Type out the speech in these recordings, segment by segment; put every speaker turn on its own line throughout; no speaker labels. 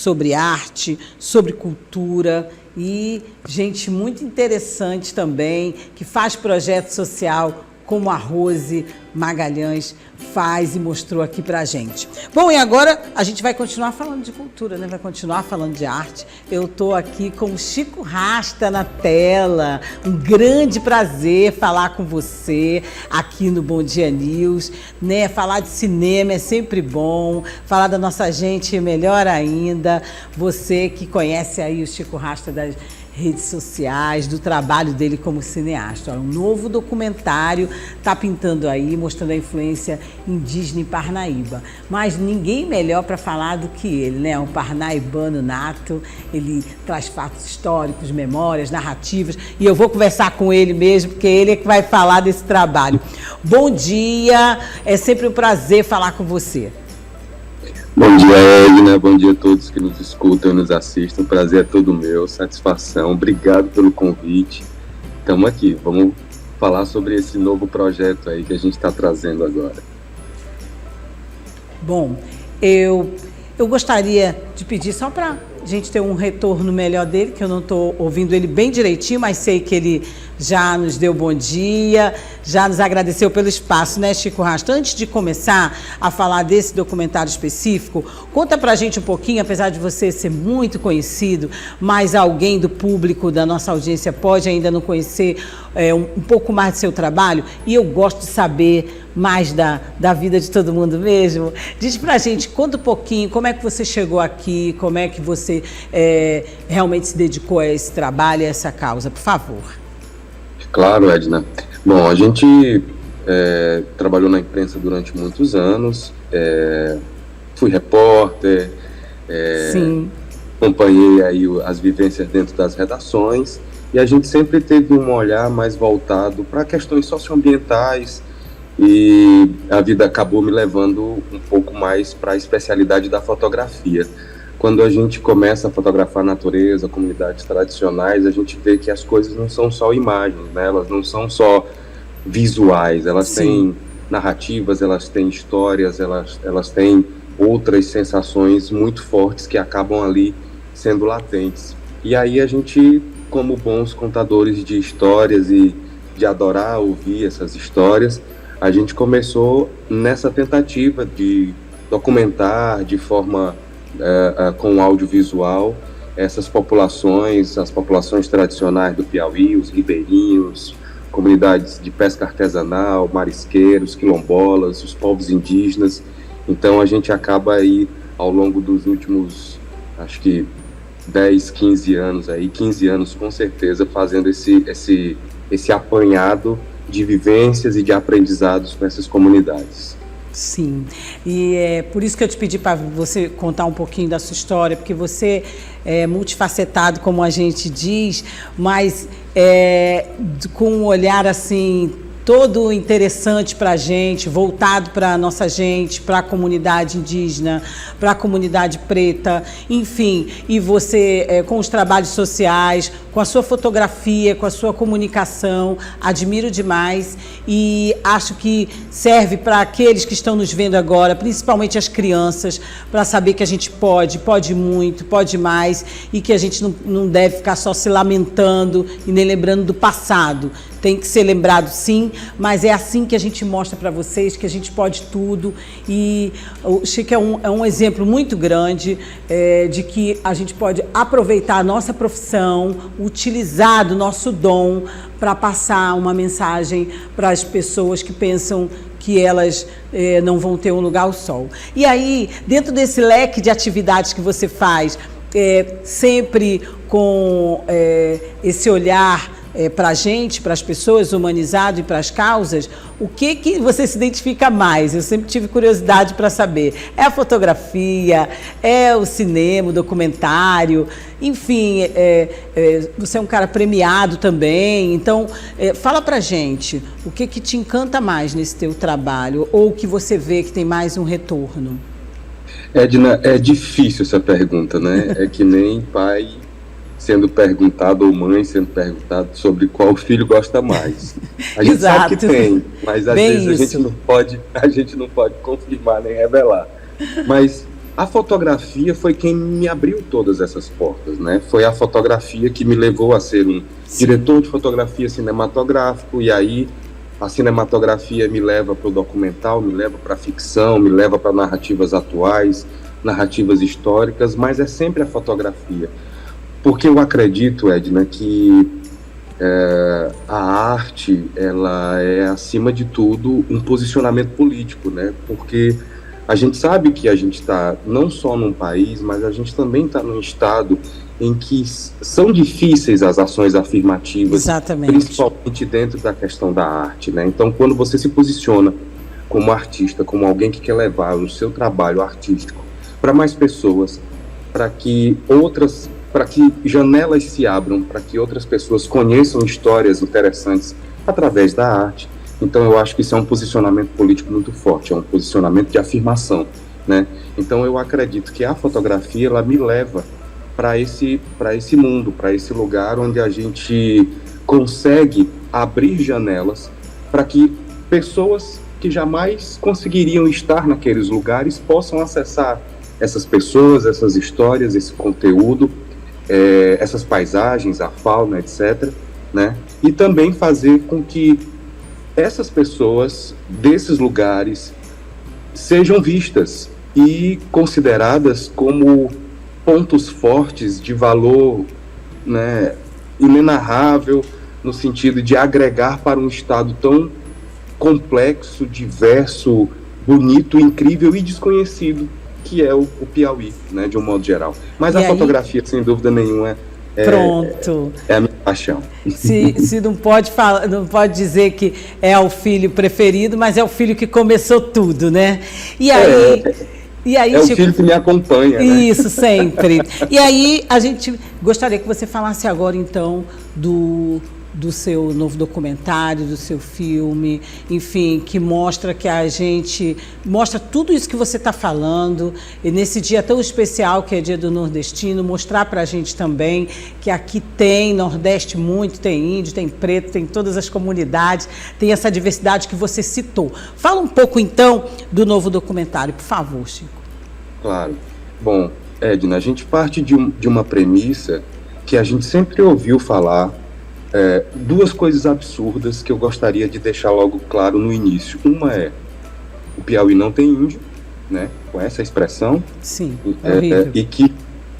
sobre arte, sobre cultura e gente muito interessante também, que faz projeto social, como a Rose Magalhães faz e mostrou aqui pra gente. Bom, e agora a gente vai continuar falando de cultura, né? Vai continuar falando de arte. Eu tô aqui com o Chico Rasta na tela. Um grande prazer falar com você aqui no Bom Dia News, né? Falar de cinema é sempre bom, falar da nossa gente é melhor ainda. Você que conhece aí o Chico Rasta das redes sociais, do trabalho dele como cineasta. Um novo documentário está pintando aí, mostrando a influência indígena em Parnaíba. Mas ninguém melhor para falar do que ele, né? Um parnaibano nato, ele traz fatos históricos, memórias, narrativas, e eu vou conversar com ele mesmo, porque ele é que vai falar desse trabalho. Bom dia, é sempre um prazer falar com você.
Bom dia, Edna. Bom dia a todos que nos escutam e nos assistem. O prazer é todo meu, satisfação. Obrigado pelo convite. Estamos aqui, vamos falar sobre esse novo projeto aí que a gente está trazendo agora.
Bom, eu gostaria de pedir só para a gente ter um retorno melhor dele, que eu não estou ouvindo ele bem direitinho, mas sei que ele já nos deu bom dia, já nos agradeceu pelo espaço, né, Chico Rasta? Antes de começar a falar desse documentário específico, conta pra gente um pouquinho, apesar de você ser muito conhecido, mas alguém do público, da nossa audiência, pode ainda não conhecer um pouco mais do seu trabalho, e eu gosto de saber mais da vida de todo mundo mesmo. Diz pra gente, conta um pouquinho, como é que você chegou aqui, como é que você realmente se dedicou a esse trabalho, a essa causa, por favor.
Claro, Edna. Bom, a gente trabalhou na imprensa durante muitos anos, fui repórter, acompanhei aí as vivências dentro das redações, e a gente sempre teve um olhar mais voltado para questões socioambientais, e a vida acabou me levando um pouco mais para a especialidade da fotografia. Quando a gente começa a fotografar a natureza, comunidades tradicionais, a gente vê que as coisas não são só imagens, né? Elas não são só visuais, elas têm narrativas, elas têm histórias, elas têm outras sensações muito fortes que acabam ali sendo latentes. E aí a gente, como bons contadores de histórias e de adorar ouvir essas histórias, a gente começou nessa tentativa de documentar de forma com audiovisual essas populações, as populações tradicionais do Piauí, os ribeirinhos, comunidades de pesca artesanal, marisqueiros, quilombolas, os povos indígenas. Então a gente acaba aí ao longo dos últimos, acho que 10, 15 anos aí, 15 anos com certeza, fazendo esse apanhado de vivências e de aprendizados com essas comunidades.
Sim, e é por isso que eu te pedi para você contar um pouquinho da sua história, porque você é multifacetado, como a gente diz, mas com um olhar assim todo interessante para a gente, voltado para a nossa gente, para a comunidade indígena, para a comunidade preta, enfim, e você com os trabalhos sociais, com a sua fotografia, com a sua comunicação, admiro demais e acho que serve para aqueles que estão nos vendo agora, principalmente as crianças, para saber que a gente pode muito, pode mais e que a gente não deve ficar só se lamentando e nem lembrando do passado. Tem que ser lembrado sim, mas é assim que a gente mostra para vocês que a gente pode tudo e o Chico é um exemplo muito grande de que a gente pode aproveitar a nossa profissão, utilizar do nosso dom para passar uma mensagem para as pessoas que pensam que elas não vão ter um lugar ao sol. E aí, dentro desse leque de atividades que você faz, sempre com esse olhar para a gente, para as pessoas, humanizado e para as causas, o que você se identifica mais? Eu sempre tive curiosidade para saber. É a fotografia, é o cinema, o documentário, enfim, você é um cara premiado também, então fala para a gente o que te encanta mais nesse teu trabalho ou o que você vê que tem mais um retorno?
Edna, é difícil essa pergunta, né? É que nem pai sendo perguntado ou mãe sendo perguntado sobre qual filho gosta mais. A gente sabe que tem, mas às vezes a gente não pode confirmar nem revelar. Mas a fotografia foi quem me abriu todas essas portas, né? Foi a fotografia que me levou a ser um diretor de fotografia cinematográfico, e aí a cinematografia me leva para o documental, me leva para a ficção, me leva para narrativas atuais, narrativas históricas, mas é sempre a fotografia. Porque eu acredito, Edna, que a arte, ela é, acima de tudo, um posicionamento político, né? Porque a gente sabe que a gente está não só num país, mas a gente também está num estado em que são difíceis as ações afirmativas,
exatamente,
principalmente dentro da questão da arte, né? Então, quando você se posiciona como artista, como alguém que quer levar o seu trabalho artístico para mais pessoas, para que janelas se abram, para que outras pessoas conheçam histórias interessantes através da arte. Então eu acho que isso é um posicionamento político muito forte, é um posicionamento de afirmação, né? Então eu acredito que a fotografia, ela me leva para esse mundo, para esse lugar onde a gente consegue abrir janelas para que pessoas que jamais conseguiriam estar naqueles lugares possam acessar essas pessoas, essas histórias, esse conteúdo, essas paisagens, a fauna, etc., né? E também fazer com que essas pessoas desses lugares sejam vistas e consideradas como pontos fortes de valor, né, inenarrável, no sentido de agregar para um estado tão complexo, diverso, bonito, incrível e desconhecido, que é o Piauí, né, de um modo geral. Mas a fotografia, sem dúvida nenhuma,
pronto,
é a minha paixão.
Se não pode falar, não pode dizer que é o filho preferido, mas é o filho que começou tudo, né? E aí,
é o filho que me acompanha, né?
Isso, sempre. E aí a gente gostaria que você falasse agora, então, do seu novo documentário, do seu filme, enfim, que mostra mostra tudo isso que você está falando, e nesse dia tão especial que é Dia do Nordestino, mostrar para a gente também que aqui tem Nordeste muito, tem índio, tem preto, tem todas as comunidades, tem essa diversidade que você citou. Fala um pouco, então, do novo documentário, por favor, Chico.
Claro. Bom, Edna, a gente parte de uma premissa que a gente sempre ouviu falar. Duas coisas absurdas que eu gostaria de deixar logo claro no início. Uma é: o Piauí não tem índio, né? Com essa expressão.
Sim, horrível.
E que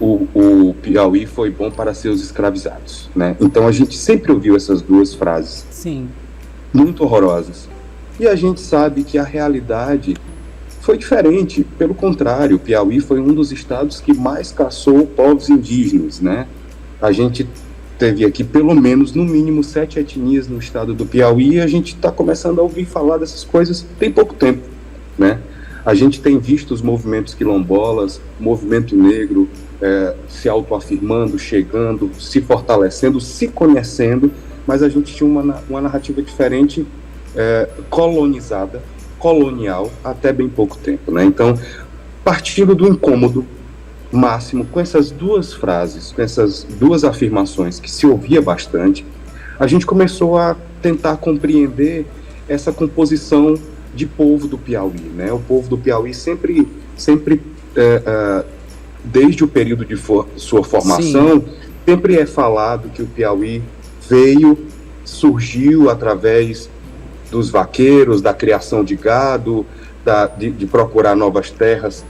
o Piauí foi bom para seus escravizados, né? Então a gente sempre ouviu essas duas frases.
Sim.
Muito horrorosas. E a gente sabe que a realidade foi diferente. Pelo contrário, o Piauí foi um dos estados que mais caçou povos indígenas, né? A gente teve aqui pelo menos, no mínimo, 7 etnias no estado do Piauí, e a gente está começando a ouvir falar dessas coisas tem pouco tempo, né? A gente tem visto os movimentos quilombolas, movimento negro, se autoafirmando, chegando, se fortalecendo, se conhecendo, mas a gente tinha uma narrativa diferente, colonial, até bem pouco tempo, né? Então, partindo do incômodo máximo, com essas duas frases, com essas duas afirmações que se ouvia bastante, a gente começou a tentar compreender essa composição de povo do Piauí, né? O povo do Piauí sempre desde o período de sua formação, sim, sempre é falado que o Piauí surgiu através dos vaqueiros, da criação de gado, de procurar novas terras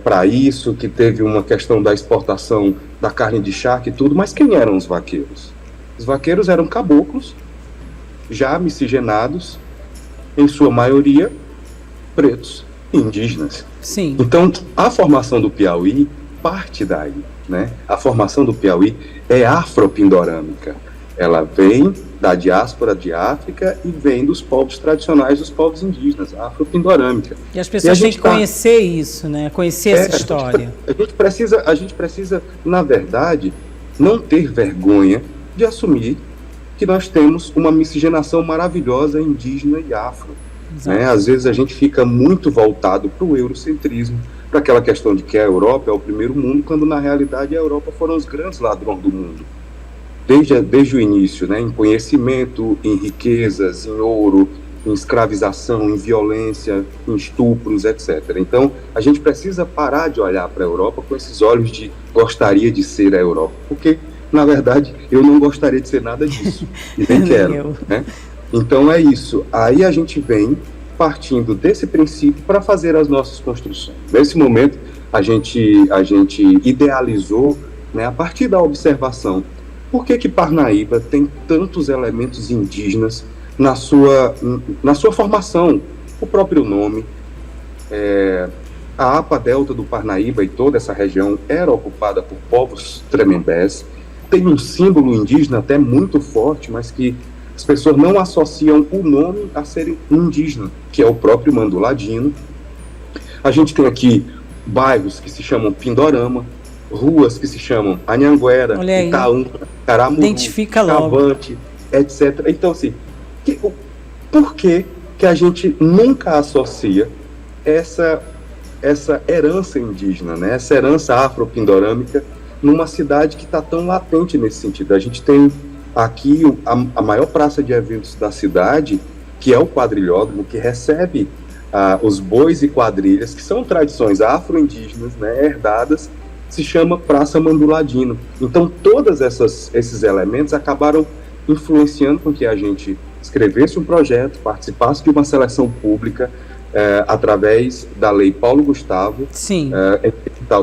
para isso, que teve uma questão da exportação da carne de charque e tudo. Mas quem eram os vaqueiros? Os vaqueiros eram caboclos, já miscigenados, em sua maioria pretos e indígenas.
Sim.
Então, a formação do Piauí parte daí, né? A formação do Piauí é afropindorâmica. Ela vem da diáspora de África e vem dos povos tradicionais, dos povos indígenas, afropindorâmica.
E as pessoas têm que conhecer isso, né? Conhecer essa história.
A gente precisa, na verdade, não ter vergonha de assumir que nós temos uma miscigenação maravilhosa indígena e afro. Né? Às vezes a gente fica muito voltado para o eurocentrismo, para aquela questão de que a Europa é o primeiro mundo, quando na realidade a Europa foram os grandes ladrões do mundo. Desde o início, né? Em conhecimento, em riquezas, em ouro, em escravização, em violência, em estupros, etc. Então, a gente precisa parar de olhar para a Europa com esses olhos de gostaria de ser a Europa, porque, na verdade, eu não gostaria de ser nada disso, e nem quero, né? Então, é isso. Aí a gente vem partindo desse princípio para fazer as nossas construções. Nesse momento, a gente idealizou, né, a partir da observação, por que Parnaíba tem tantos elementos indígenas na sua formação, o próprio nome. A APA Delta do Parnaíba e toda essa região era ocupada por povos tremembés, tem um símbolo indígena até muito forte, mas que as pessoas não associam o nome a ser indígena, que é o próprio Manduladino. A gente tem aqui bairros que se chamam Pindorama, ruas que se chamam Anhanguera, Itaúna, Caramuru, Cavante, etc. Então, assim, por que a gente nunca associa essa herança indígena, né? Essa herança afropindorâmica numa cidade que está tão latente nesse sentido? A gente tem aqui a maior praça de eventos da cidade, que é o quadrilhódromo, que recebe os bois e quadrilhas, que são tradições afro-indígenas, né, herdadas, se chama Praça Manduladino. Então, todos esses elementos acabaram influenciando com que a gente escrevesse um projeto, participasse de uma seleção pública, através da Lei Paulo Gustavo,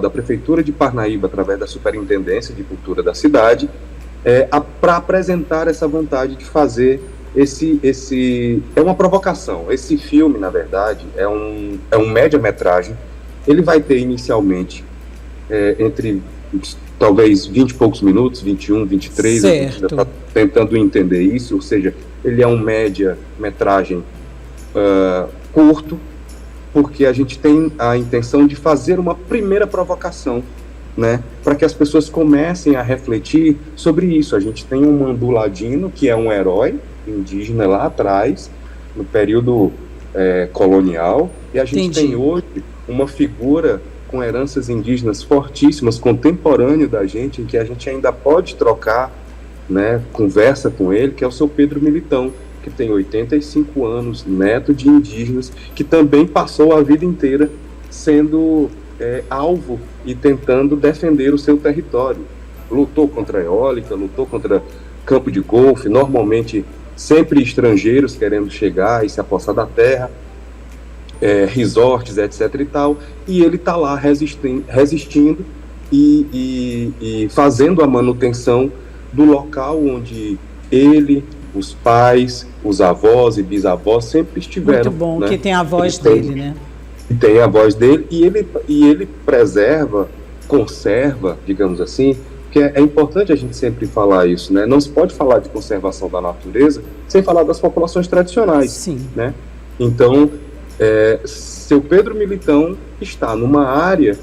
da Prefeitura de Parnaíba, através da Superintendência de Cultura da cidade, para apresentar essa vontade de fazer é uma provocação. Esse filme, na verdade, é um média-metragem. Ele vai ter inicialmente entre talvez 20 e poucos minutos, 21, 23, a gente está tentando entender isso, ou seja, ele é um média-metragem curto, porque a gente tem a intenção de fazer uma primeira provocação, né, para que as pessoas comecem a refletir sobre isso. A gente tem um Manduladino, que é um herói indígena lá atrás, no período colonial, e a gente tem hoje uma figura com heranças indígenas fortíssimas, contemporâneo da gente, em que a gente ainda pode trocar, né, conversa com ele, que é o seu Pedro Militão, que tem 85 anos, neto de indígenas, que também passou a vida inteira sendo alvo e tentando defender o seu território. Lutou contra a eólica, lutou contra campo de golfe, normalmente sempre estrangeiros querendo chegar e se apossar da terra, resorts, etc. e tal, e ele está lá resistindo e fazendo a manutenção do local onde ele, os pais, os avós e bisavós sempre estiveram.
Muito bom,
né?
Que tem a voz dele, né?
Tem a voz dele e ele preserva, conserva, digamos assim, que é importante a gente sempre falar isso, né? Não se pode falar de conservação da natureza sem falar das populações tradicionais.
Sim.
Né? Então, seu Pedro Militão está numa área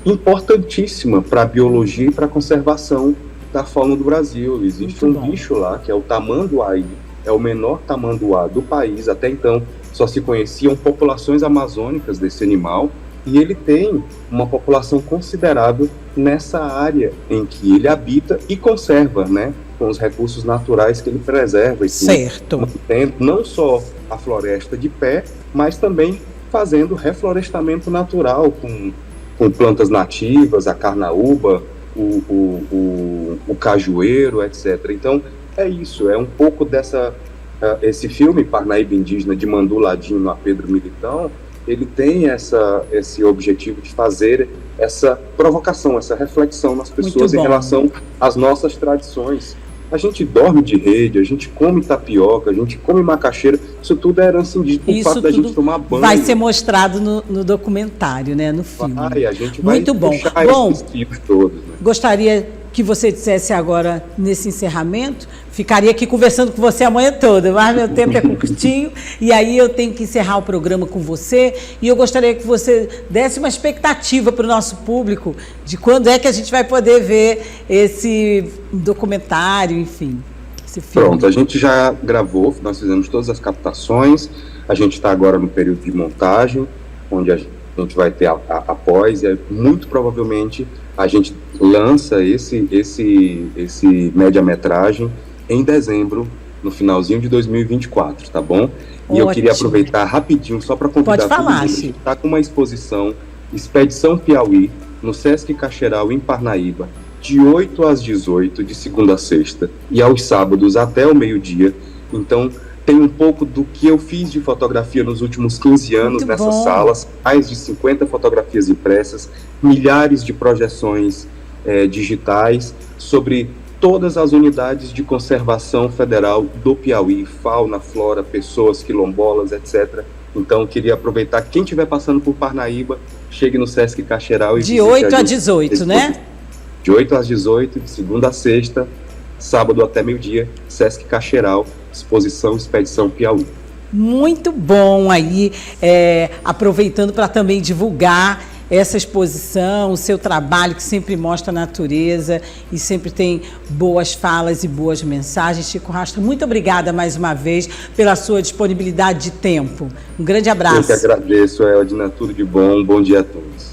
importantíssima para a biologia e para a conservação da fauna do Brasil. Existe bicho lá, que é o tamanduá, é o menor tamanduá do país. Até então, só se conheciam populações amazônicas desse animal, e ele tem uma população considerável nessa área em que ele habita e conserva, né, com os recursos naturais que ele preserva. E mantendo não só a floresta de pé, mas também fazendo reflorestamento natural com plantas nativas, a carnaúba, o cajueiro, etc. Então, é isso, é um pouco esse filme, Parnaíba Indígena, de Manduladino a Pedro Militão, ele tem esse objetivo de fazer essa provocação, essa reflexão nas pessoas em relação às nossas tradições. A gente dorme de rede, a gente come tapioca, a gente come macaxeira, isso tudo é herança indígena, por fato da gente tomar banho.
Vai ser mostrado no documentário, né, no filme.
A gente vai puxar esses tipos todos. Né?
Gostaria que você dissesse agora, nesse encerramento, ficaria aqui conversando com você a manhã toda, mas meu tempo é curtinho, e aí eu tenho que encerrar o programa com você, e eu gostaria que você desse uma expectativa para o nosso público de quando é que a gente vai poder ver esse documentário, enfim, esse filme.
Pronto, a gente já gravou, nós fizemos todas as captações, a gente está agora no período de montagem, onde a gente vai ter após, e muito provavelmente a gente lança esse média-metragem em dezembro no finalzinho de 2024, tá bom? E
Ótimo.
eu queria aproveitar rapidinho só para convidar
Pode falar,
todo mundo. A gente está com uma exposição Expedição Piauí, no Sesc Caxeral, em Parnaíba, de 8 às 18, de segunda a sexta, e aos sábados até o meio-dia. Então, tem um pouco do que eu fiz de fotografia nos últimos 15 anos nessas salas, mais de 50 fotografias impressas, milhares de projeções digitais sobre todas as unidades de conservação federal do Piauí, fauna, flora, pessoas, quilombolas, etc. Então, queria aproveitar, quem estiver passando por Parnaíba, chegue no Sesc Caxeral e
de 8 a 18, né?
De 8 às 18, de segunda a sexta, sábado até meio-dia, Sesc Caxeral, exposição Expedição Piauí.
Muito bom aí, aproveitando para também divulgar essa exposição, o seu trabalho que sempre mostra a natureza e sempre tem boas falas e boas mensagens. Chico Rastro, muito obrigada mais uma vez pela sua disponibilidade de tempo. Um grande abraço.
Eu que agradeço, Eldina, tudo de bom, bom dia a todos.